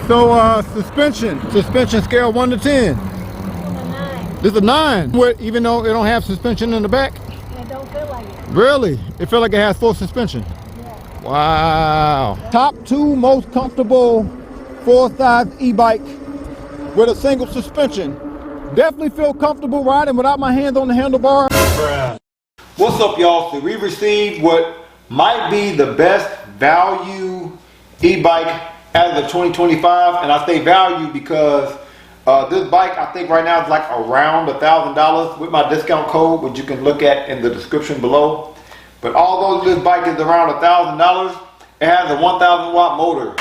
So suspension scale 1 to 10. This is a 9. What, even though it don't have suspension in the back? It don't feel like it. Really? It feels like it has full suspension. Yeah. Wow. Top 2 most comfortable full-size e-bike with a single suspension. Definitely feel comfortable riding without my hands on the handlebar. What's up, y'all? So we received what might be the best value e-bike as of 2025, and I say value because this bike I think right now is like around $1,000 with my discount code, which you can look at in the description below. But although this bike is around $1,000, it has a 1,000 watt motor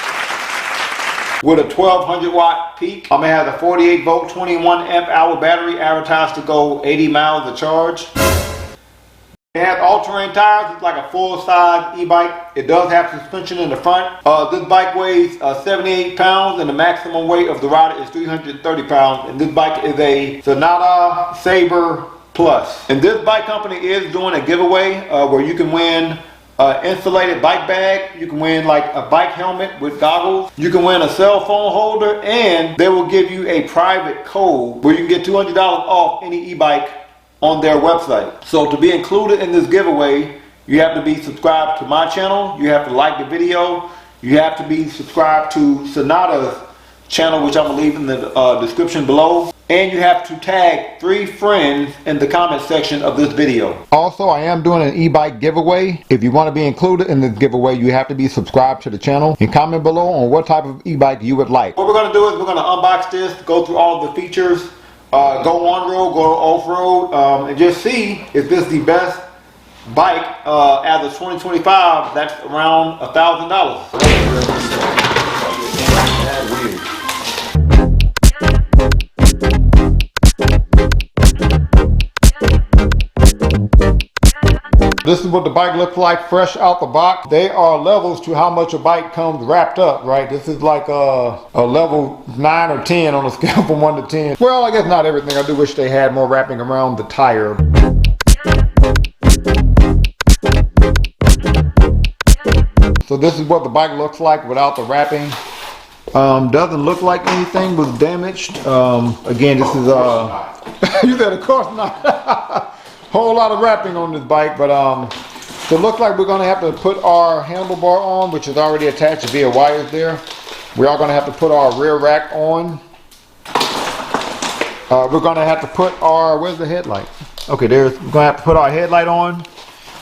with a 1200 watt peak. It has a 48 volt 21 amp hour battery advertised to go 80 miles of charge. It has all-terrain tires. It's like a full-size e-bike. It does have suspension in the front. This bike weighs 78 pounds and the maximum weight of the rider is 330 pounds. And this bike is a Senada Saber Plus. And this bike company is doing a giveaway where you can win insulated bike bag. You can win like a bike helmet with goggles. You can win a cell phone holder, and they will give you a private code where you can get $200 off any e-bike on their website. So to be included in this giveaway, you have to be subscribed to my channel, you have to like the video, you have to be subscribed to Senada's channel, which I'm gonna leave in the description below, and you have to tag 3 friends in the comment section of this video. Also, I am doing an e-bike giveaway. If you want to be included in this giveaway, you have to be subscribed to the channel and comment below on what type of e-bike you would like. What we're going to do is we're going to unbox this, go through all the features, go on road, go off-road, and just see if this is the best bike as of 2025 that's around $1,000. This is what the bike looks like fresh out the box. There are levels to how much a bike comes wrapped up, right? This is like a level 9 or 10 on a scale from 1 to 10. Well, I guess not everything. I do wish they had more wrapping around the tire. So this is what the bike looks like without the wrapping. Doesn't look like anything was damaged. Again, this is you said of course not. Whole lot of wrapping on this bike, but so it looks like we're going to have to put our handlebar on, which is already attached via wires there. We are going to have to put our rear rack on. We're going to have to put our, where's the headlight? Okay, we're going to have to put our headlight on,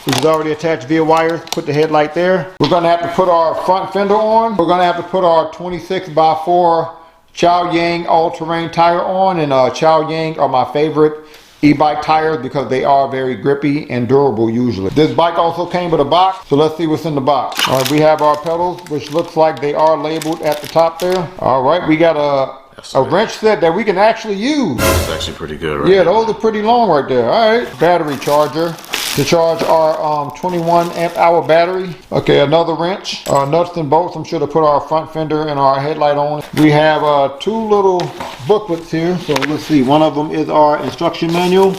which is already attached via wires. Put the headlight there. We're going to have to put our front fender on. We're going to have to put our 26x4 Chow Yang all-terrain tire on, and Chow Yang are my favorite e-bike tires because they are very grippy and durable usually. This bike also came with a box, so let's see what's in the box. All right, we have our pedals, which looks like they are labeled at the top there. All right, we got a wrench set that we can actually use. It's actually pretty good, right? Yeah, those are pretty long right there. All right, battery charger to charge our 21 amp hour battery. Okay, another wrench, nuts and bolts. I'm sure to put our front fender and our headlight on. We have 2 little booklets here. So let's see, one of them is our instruction manual.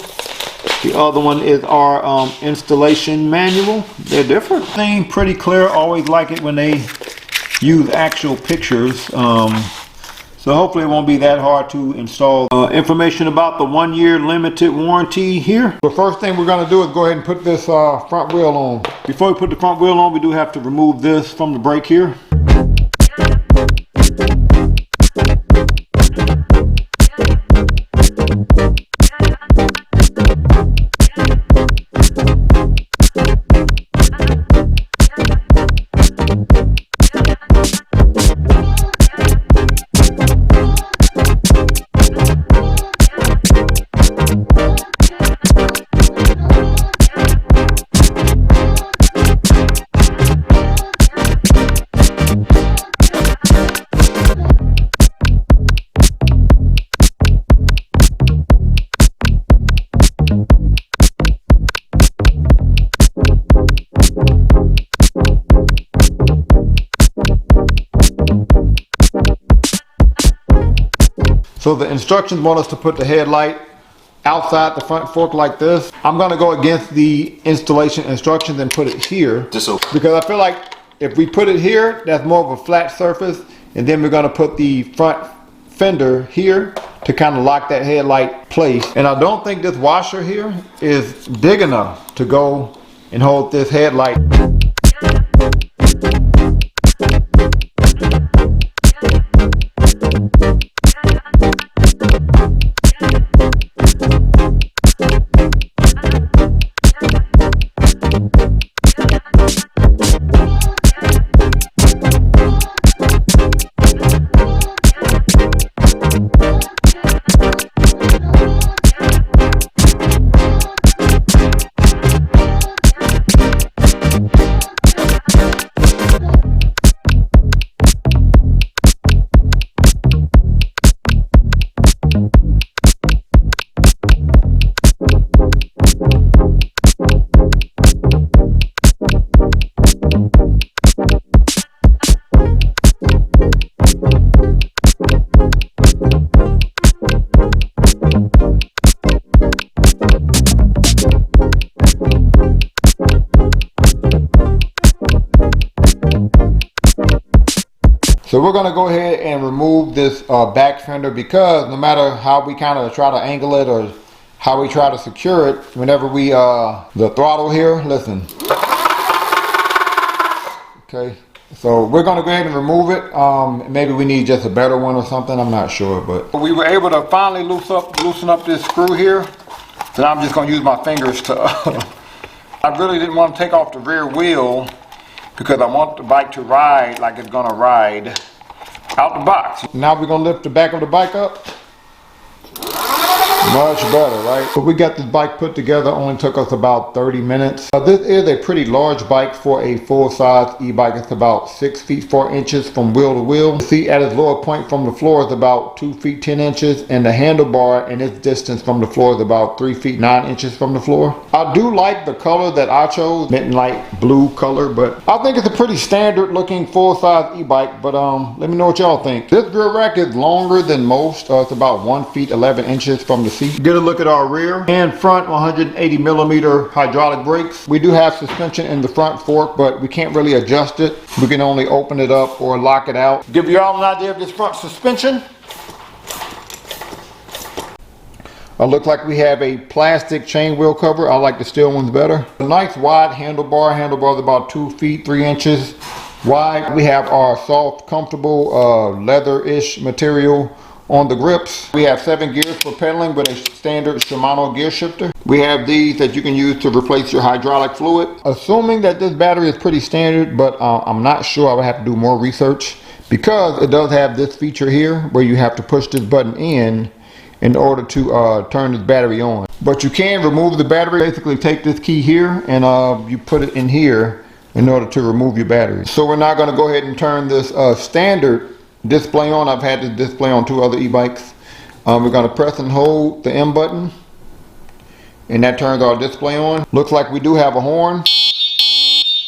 The other one is our installation manual. They're different. Thing pretty clear. Always like it when they use actual pictures. So hopefully it won't be that hard to install. Information about the 1-year limited warranty here. The first thing we're going to do is go ahead and put this front wheel on. Before we put the front wheel on, we do have to remove this from the brake here. So the instructions want us to put the headlight outside the front fork like this. I'm going to go against the installation instructions and put it here, because I feel like if we put it here, that's more of a flat surface, And then we're going to put the front fender here to kind of lock that headlight place. And I don't think this washer here is big enough to go and hold this headlight. So we're going to go ahead and remove this back fender, because no matter how we kind of try to angle it or how we try to secure it, whenever we, the throttle here, listen. Okay, so we're going to go ahead and remove it. Maybe we need just a better one or something, I'm not sure. But we were able to finally loosen up this screw here. So I'm just going to use my fingers to, I really didn't want to take off the rear wheel, because I want the bike to ride like it's gonna ride out the box. Now we're gonna lift the back of the bike up. Much better, right? So we got this bike put together, only took us about 30 minutes. This is a pretty large bike for a full-size e-bike. It's about 6 feet 4 inches from wheel to wheel. The seat at its lower point from the floor is about 2 feet 10 inches, and the handlebar and its distance from the floor is about 3 feet 9 inches from the floor. I do like the color that I chose, midnight blue color, but I think it's a pretty standard looking full-size e-bike. But let me know what y'all think. This rear rack is longer than most. It's about 1 feet 11 inches from the seat. Get a look at our rear and front 180 millimeter hydraulic brakes. We do have suspension in the front fork, but we can't really adjust it. We can only open it up or lock it out. Give you all an idea of this front suspension. Looks like we have a plastic chain wheel cover. I like the steel ones better. A nice wide handlebar. Handlebar is about 2 feet 3 inches wide. We have our soft, comfortable leather-ish material on the grips. We have 7 gears for pedaling with a standard Shimano gear shifter. We have these that you can use to replace your hydraulic fluid. Assuming that this battery is pretty standard, but I'm not sure. I would have to do more research, because it does have this feature here where you have to push this button in order to turn this battery on. But you can remove the battery. Basically take this key here and you put it in here in order to remove your battery. So we're now going to go ahead and turn this standard display on. I've had this display on 2 other e-bikes. We're going to press and hold the M button, and that turns our display on. Looks like we do have a horn.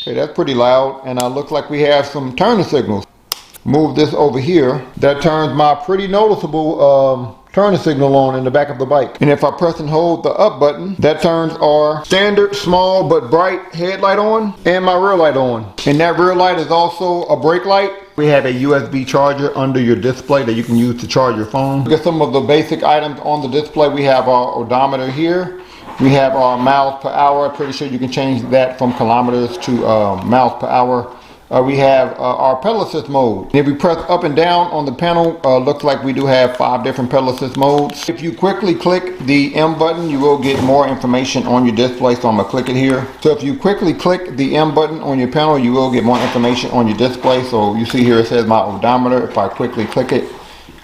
Okay, that's pretty loud. And looks like we have some turning signals. Move this over here. That turns my pretty noticeable turning signal on in the back of the bike. And if I press and hold the up button, that turns our standard small but bright headlight on and my rear light on. And that rear light is also a brake light. We have a USB charger under your display that you can use to charge your phone. Look at some of the basic items on the display. We have our odometer here. We have our miles per hour. I'm pretty sure you can change that from kilometers to miles per hour. We have our pedal assist mode. If we press up and down on the panel, looks like we do have 5 different pedal assist modes. If you quickly click the M button, you will get more information on your display, so I'm going to click it here. So if you quickly click the M button on your panel, you will get more information on your display. So you see here it says my odometer. If I quickly click it,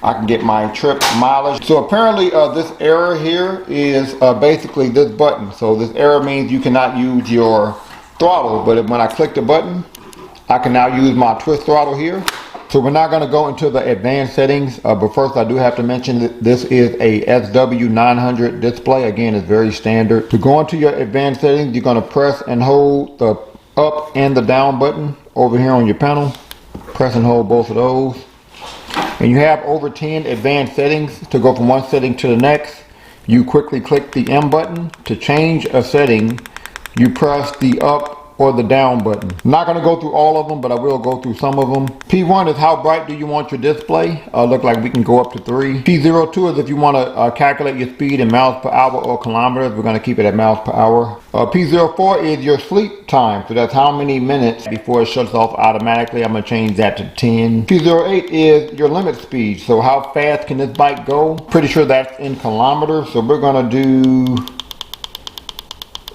I can get my trip mileage. So apparently this error here is basically this button. So this error means you cannot use your throttle, but when I click the button, I can now use my twist throttle here. So we're not going to go into the advanced settings, but first I do have to mention that this is a SW900 display. Again, it's very standard. To go into your advanced settings, you're going to press and hold the up and the down button over here on your panel. Press and hold both of those. And you have over 10 advanced settings. To go from one setting to the next, you quickly click the M button. To change a setting, you press the up or the down button. I'm not gonna go through all of them, but I will go through some of them. P1 is how bright do you want your display. Look like we can go up to 3. P02 is if you want to calculate your speed in miles per hour or kilometers. We're gonna keep it at miles per hour. P04 is your sleep time. So that's how many minutes before it shuts off automatically. I'm gonna change that to 10. P08 is your limit speed. So how fast can this bike go? Pretty sure that's in kilometers. So we're gonna do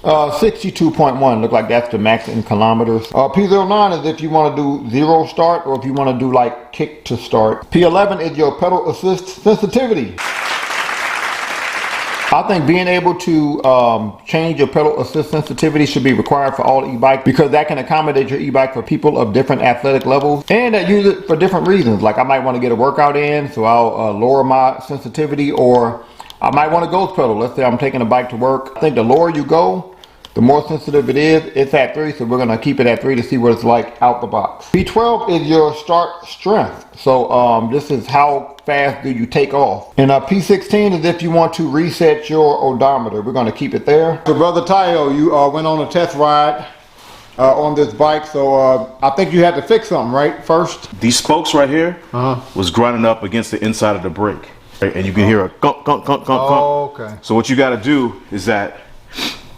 62.1. Look like that's the max in kilometers. P09 is if you want to do 0 start or if you want to do like kick to start. P11 is your pedal assist sensitivity. I think being able to change your pedal assist sensitivity should be required for all e-bikes because that can accommodate your e-bike for people of different athletic levels and that use it for different reasons. Like I might want to get a workout in, so I'll lower my sensitivity, or I might want to ghost pedal. Let's say I'm taking a bike to work. I think the lower you go, the more sensitive it is. It's at 3, so we're gonna keep it at 3 to see what it's like out the box. P12 is your start strength. So this is how fast do you take off. And P16 is if you want to reset your odometer. We're gonna keep it there. So Brother Tayo, you went on a test ride on this bike, so I think you had to fix something, right, first? These spokes right here was grinding up against the inside of the brake. Right? And you can hear a gunk, gunk, gunk, gunk, oh, gunk. okay. So what you gotta do is that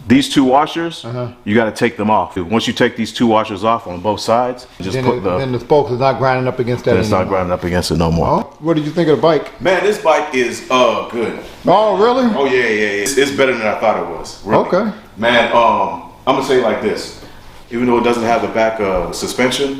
these 2 washers, you got to take them off. Once you take these 2 washers off on both sides, just then put then the spokes is not grinding up against that anymore. It's not grinding up against it no more. Oh, what did you think of the bike? Man, this bike is good. Oh, really? Oh yeah. It's better than I thought it was. Really. Okay. Man, I'm gonna say it like this. Even though it doesn't have the back suspension,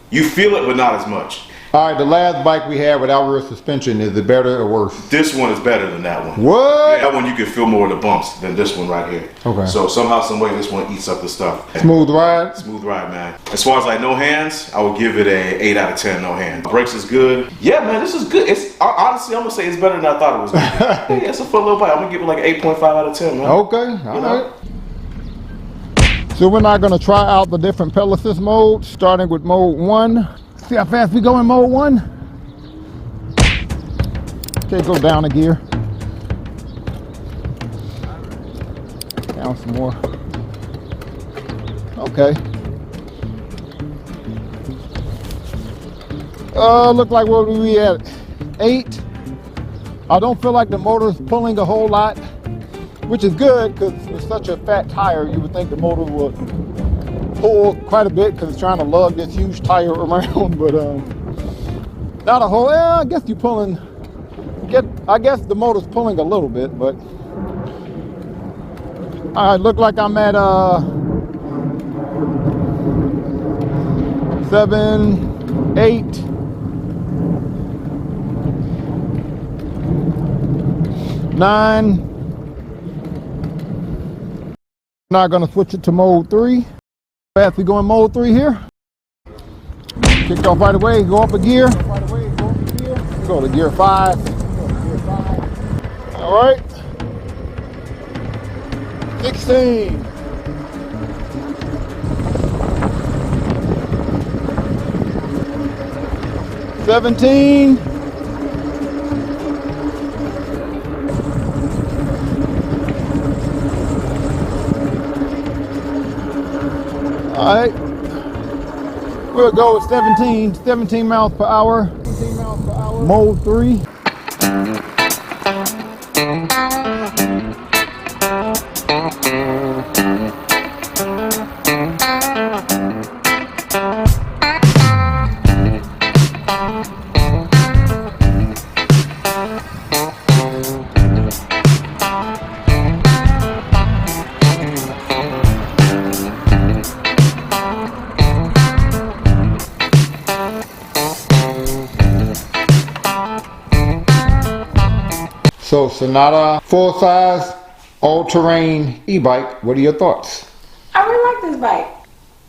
you feel it, but not as much. All right, the last bike we had without rear suspension, is it better or worse? This one is better than that one. What? Yeah, that one you can feel more of the bumps than this one right here. Okay. So somehow, some way, this one eats up the stuff. Smooth ride? Smooth ride, man. As far as like no hands, I would give it a 8 out of 10, no hands. Brakes is good. Yeah, man, this is good. It's honestly, I'm gonna say it's better than I thought it was gonna be. Yeah, it's a fun little bike. I'm gonna give it like 8.5 out of 10, man. Okay, all right. So we're not gonna try out the different pedal assist modes, starting with mode 1. See how fast we go in mode 1? Okay, go down a gear. Down some more. Okay. Look like where we at 8. I don't feel like the motor's pulling a whole lot, which is good because with such a fat tire, you would think the motor would pull quite a bit because it's trying to lug this huge tire around, but not a whole. I guess you're pulling. I guess the motor's pulling a little bit, but I look like I'm at 7, 8. Nine. Not gonna switch it to mode 3. Fast we go in mode 3 here. Kicked off right away, go up a gear. Go to gear 5. All right. 16. 17. 'Alright. We'll go with 17 miles per hour. Mode 3. So Senada, full-size, all-terrain e-bike. What are your thoughts? I really like this bike.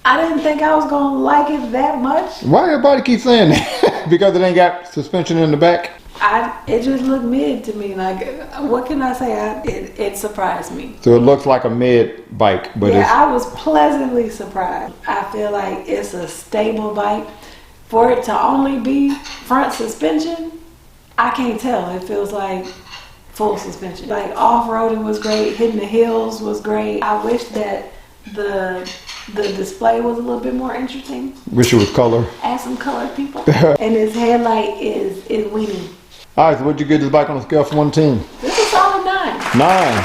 I didn't think I was gonna like it that much. Why everybody keep saying that? Because it ain't got suspension in the back? It just looked mid to me. Like, what can I say? It surprised me. So it looks like a mid bike, but yeah, I was pleasantly surprised. I feel like it's a stable bike. For it to only be front suspension, I can't tell. It feels like full suspension. Like off-roading was great, hitting the hills was great. I wish that the the display was a little bit more interesting. Wish it was color. Add some colored people. And his headlight is weenie. All right, so what'd you get this bike on a scale from 1 to 10? This is solid 9. 9.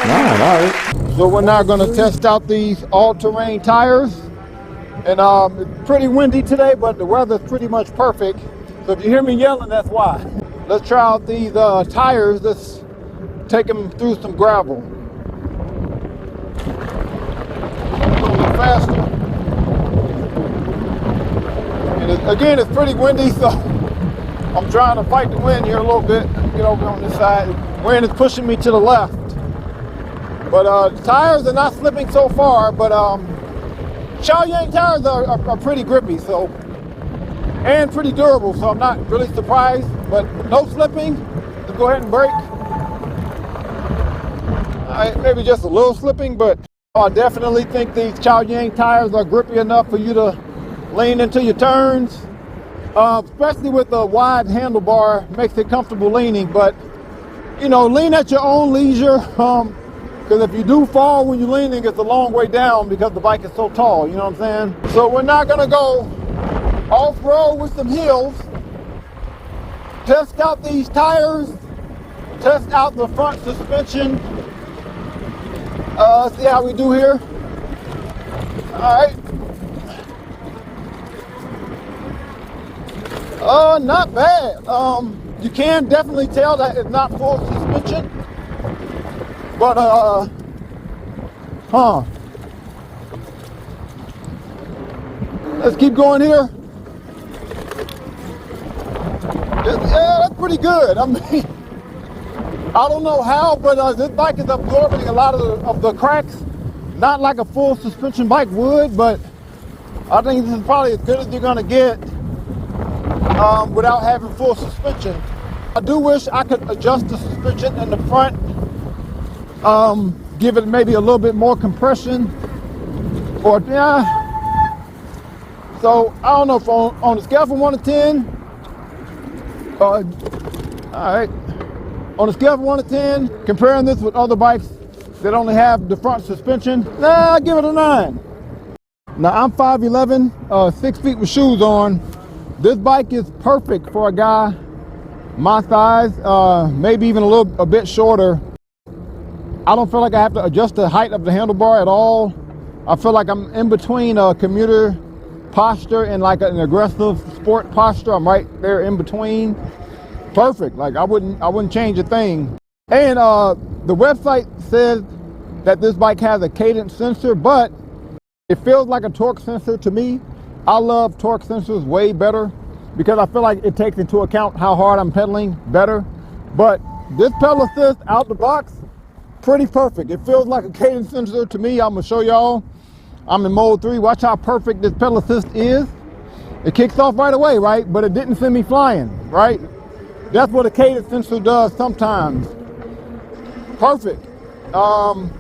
All right. So we're now gonna test out these all-terrain tires. And it's pretty windy today, but the weather's pretty much perfect. So if you hear me yelling, that's why. Let's try out these tires. Let's take them through some gravel. A little faster. And again, it's pretty windy, so I'm trying to fight the wind here a little bit. Get over on this side. Wind is pushing me to the left. But the tires are not slipping so far, but Chow Yang tires are pretty grippy, so, and pretty durable, so I'm not really surprised, but no slipping. Let's go ahead and brake. Maybe just a little slipping, but I definitely think these Chow Yang tires are grippy enough for you to lean into your turns, especially with the wide handlebar, makes it comfortable leaning, but you know, lean at your own leisure, because if you do fall when you're leaning, it's a long way down because the bike is so tall, you know what I'm saying? So we're not gonna go off-road with some hills. Test out these tires, test out the front suspension. See how we do here. All right. Not bad. You can definitely tell that it's not full suspension. But, let's keep going here. Yeah, that's pretty good. I mean, I don't know how, but this bike is absorbing a lot of the cracks. Not like a full suspension bike would, but I think this is probably as good as you're gonna get without having full suspension. I do wish I could adjust the suspension in the front, give it maybe a little bit more compression, or yeah. So I don't know if on a scale from 1 to 10. All right. On a scale of 1 to 10, comparing this with other bikes that only have the front suspension, I give it a 9. Now I'm 5'11", 6 feet with shoes on. This bike is perfect for a guy my size, maybe even a bit shorter. I don't feel like I have to adjust the height of the handlebar at all. I feel like I'm in between a commuter posture and like an aggressive sport posture. I'm right there in between. Perfect. Like I wouldn't change a thing. And the website says that this bike has a cadence sensor, but it feels like a torque sensor to me. I love torque sensors way better because I feel like it takes into account how hard I'm pedaling better. But this pedal assist out the box, pretty perfect. It feels like a cadence sensor to me. I'm gonna show y'all. I'm in mode 3. Watch how perfect this pedal assist is. It kicks off right away, right? But it didn't send me flying, right? That's what a cadence sensor does sometimes. Perfect. And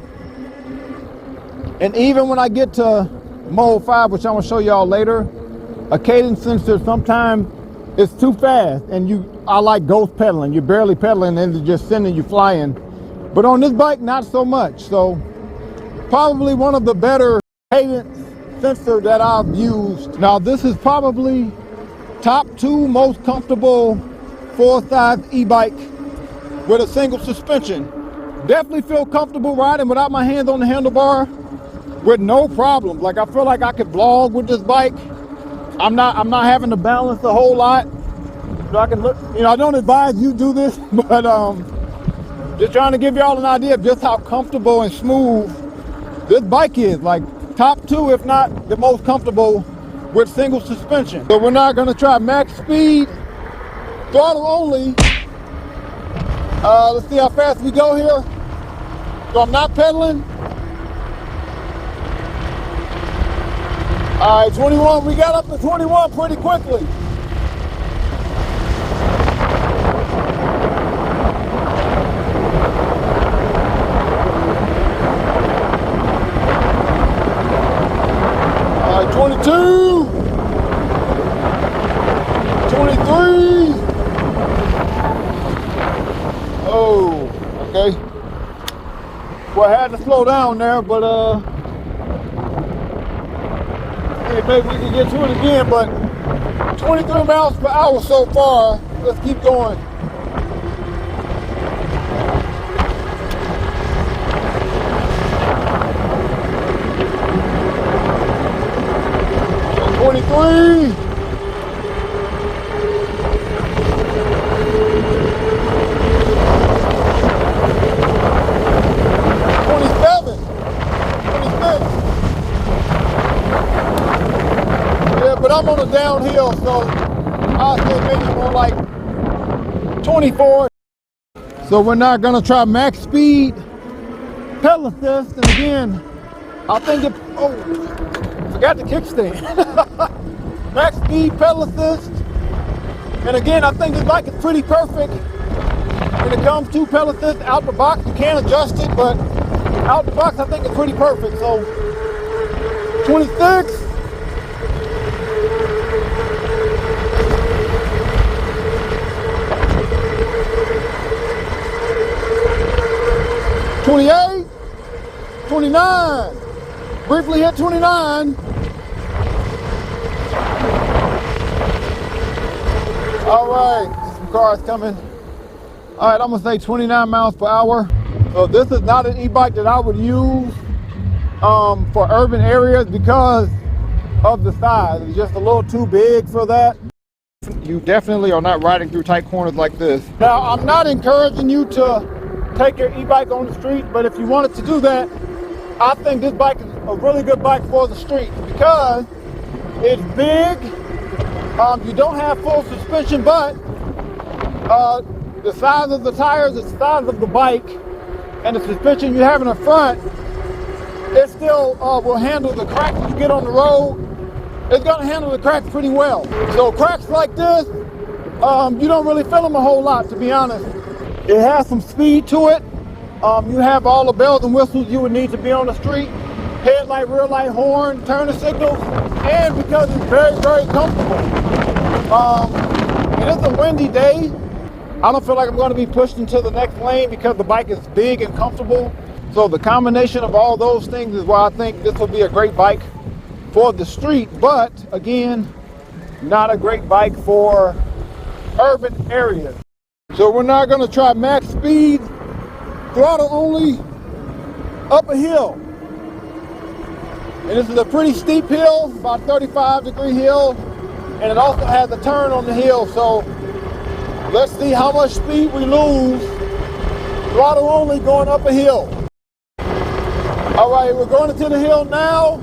even when I get to mode 5, which I'm gonna show y'all later, a cadence sensor sometimes it's too fast and I like ghost pedaling. You're barely pedaling and it's just sending you flying. But on this bike, not so much. So probably one of the better cadence sensor that I've used. Now this is probably top 2 most comfortable full-size e-bike with a single suspension. Definitely feel comfortable riding without my hands on the handlebar with no problems. Like I feel like I could vlog with this bike. I'm not having to balance a whole lot. So I can look, you know, I don't advise you do this, but just trying to give y'all an idea of just how comfortable and smooth this bike is. Like top 2, if not the most comfortable with single suspension. So we're not gonna try max speed, throttle only. Let's see how fast we go here. So I'm not pedaling. All right, 21, we got up to 21 pretty quickly. All right, 22, 23. Oh, okay. Well, I had to slow down there, but See if maybe we can get to it again, but 23 miles per hour so far. Let's keep going. So 23. 27. 26. Yeah, but I'm on a downhill, so I'll say maybe more like 24. So we're not gonna try max speed pedal assist, and again, I think it, oh, forgot the kickstand. Max speed pedal assist, and again, I think this bike is pretty perfect when it comes to pedal assist. Out the box, you can adjust it, but out the box, I think it's pretty perfect. So 26. 28, 29, briefly hit 29. All right, some cars coming. All right, I'm gonna say 29 miles per hour. So this is not an e-bike that I would use for urban areas because of the size. It's just a little too big for that. You definitely are not riding through tight corners like this. Now, I'm not encouraging you to take your e-bike on the street, but if you wanted to do that, I think this bike is a really good bike for the street because it's big. You don't have full suspension, but the size of the tires, the size of the bike, and the suspension you have in the front, it still will handle the cracks you get on the road. It's going to handle the cracks pretty well. So cracks like this, you don't really feel them a whole lot, to be honest. It has some speed to it. You have all the bells and whistles you would need to be on the street. Headlight, rear light, horn, turning signals, and because it's very, very comfortable. It is a windy day. I don't feel like I'm going to be pushed into the next lane because the bike is big and comfortable. So the combination of all those things is why I think this will be a great bike for the street, but again, not a great bike for urban areas. So we're not going to try max speed, throttle only, up a hill. And this is a pretty steep hill, about 35-degree hill, and it also has a turn on the hill. So let's see how much speed we lose, throttle only going up a hill. All right, we're going into the hill now.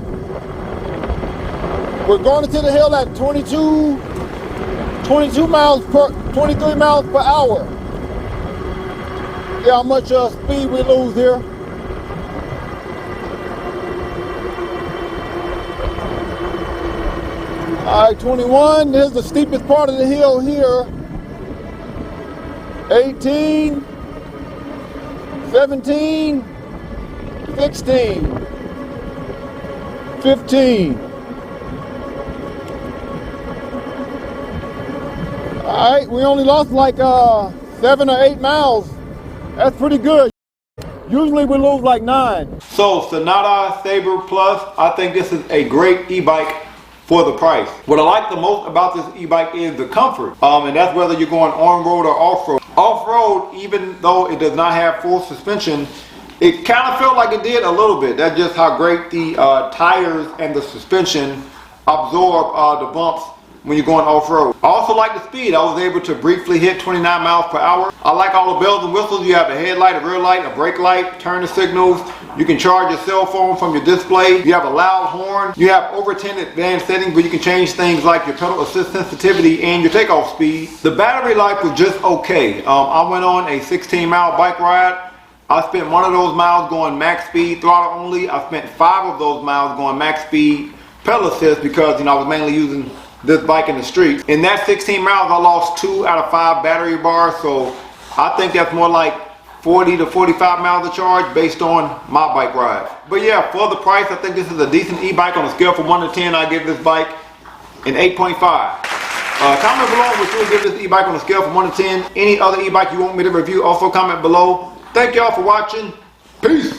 We're going into the hill at 23 miles per hour. See how much speed we lose here. All right, 21. Here's the steepest part of the hill here. 18, 17, 16, 15. All right, we only lost like 7 or 8 miles. That's pretty good. Usually we lose like 9. So Senada Saber Plus, I think this is a great e-bike for the price. What I like the most about this e-bike is the comfort. And that's whether you're going on-road or off-road. Off-road, even though it does not have full suspension, it kind of felt like it did a little bit. That's just how great the tires and the suspension absorb the bumps when you're going off-road. I also like the speed. I was able to briefly hit 29 miles per hour. I like all the bells and whistles. You have a headlight, a rear light, a brake light, turn signals. You can charge your cell phone from your display. You have a loud horn. You have over 10 advanced settings where you can change things like your pedal assist sensitivity and your takeoff speed. The battery life was just okay. I went on a 16-mile bike ride. I spent 1 of those miles going max speed, throttle only. I spent 5 of those miles going max speed, pedal assist, because I was mainly using this bike in the street. In that 16 miles, I lost 2 out of 5 battery bars, so I think that's more like 40 to 45 miles of charge based on my bike ride. But yeah, for the price, I think this is a decent e-bike. On a scale from 1 to 10, I give this bike an 8.5. Comment below what you would give this e-bike on a scale from 1 to 10. Any other e-bike you want me to review, also comment below. Thank y'all for watching. Peace.